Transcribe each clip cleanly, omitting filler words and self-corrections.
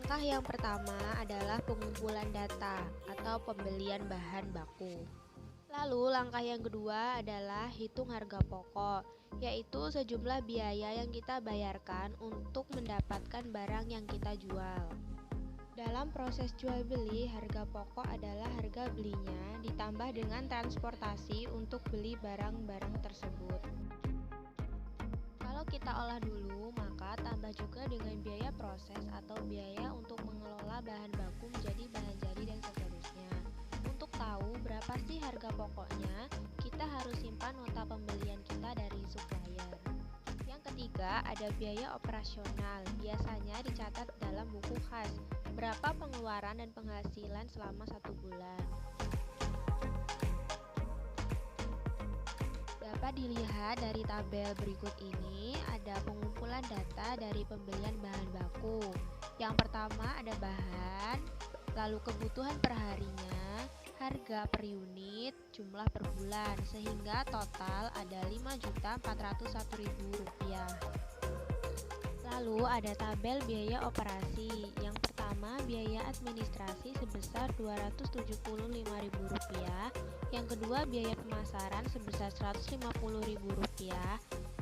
Langkah yang pertama adalah pengumpulan data atau pembelian bahan baku. Lalu langkah yang kedua adalah hitung harga pokok, yaitu sejumlah biaya yang kita bayarkan untuk mendapatkan barang yang kita jual. Dalam proses jual beli, harga pokok adalah harga belinya ditambah dengan transportasi untuk beli barang-barang tersebut. Kalau kita olah dulu, maka tambah juga dengan biaya proses atau biaya untuk mengelola bahan baku menjadi bahan jadi dan seterusnya. Untuk tahu berapa sih harga pokoknya, kita harus simpan nota pembelian kita dari supplier. Yang ketiga, ada biaya operasional. Biasanya dicatat dalam buku khas, berapa pengeluaran dan penghasilan selama 1 bulan. Dapat dilihat dari tabel berikut ini, ada pengumpulan data dari pembelian bahan baku. Yang pertama ada bahan, lalu kebutuhan per harinya, harga per unit, jumlah per bulan, sehingga total ada Rp5.401.000. Lalu ada tabel biaya operasi. Yang pertama biaya administrasi sebesar Rp275.000, yang kedua biaya pemasaran sebesar Rp150.000,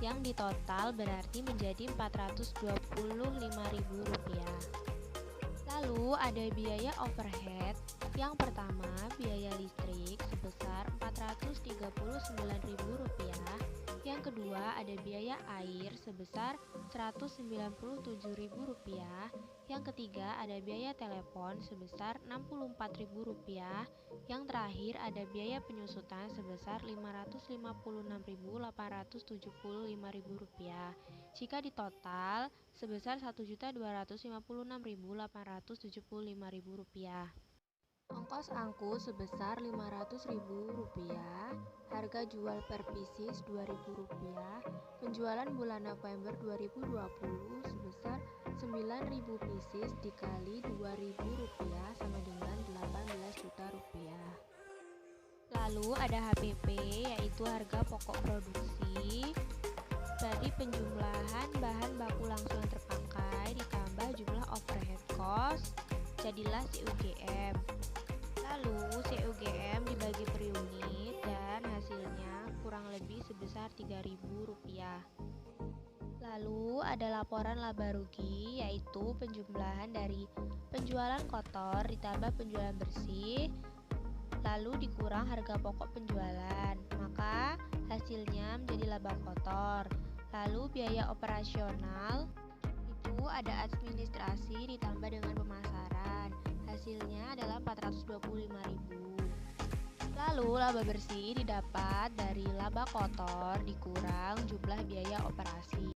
yang ditotal berarti menjadi Rp425.000. Lalu ada biaya overhead. Yang pertama biaya listrik sebesar Rp439.000, yang kedua ada biaya air sebesar Rp197.000, yang ketiga ada biaya telepon sebesar Rp64.000, yang terakhir ada biaya penyusutan sebesar Rp555.875.000. Jika ditotal sebesar Rp1.256.875.000. Ongkos angkut sebesar Rp500.000, harga jual per pieces Rp2.000, penjualan bulan November 2020 sebesar 9.000 pieces dikali Rp2.000 sama dengan Rp18 juta. Lalu ada HPP, yaitu harga pokok produksi, dari penjumlahan bahan baku langsung yang terpakai ditambah jumlah overhead cost, jadilah CUGM. Lalu CUGM dibagi per unit dan hasilnya kurang lebih sebesar Rp3.000. Lalu ada laporan laba rugi, yaitu penjumlahan dari penjualan kotor ditambah penjualan bersih, lalu dikurang harga pokok penjualan, maka hasilnya menjadi laba kotor. Lalu biaya operasional itu ada administrasi ditambah dengan pemasaran, hasilnya adalah Rp425.000. Lalu laba bersih didapat dari laba kotor dikurang jumlah biaya operasi.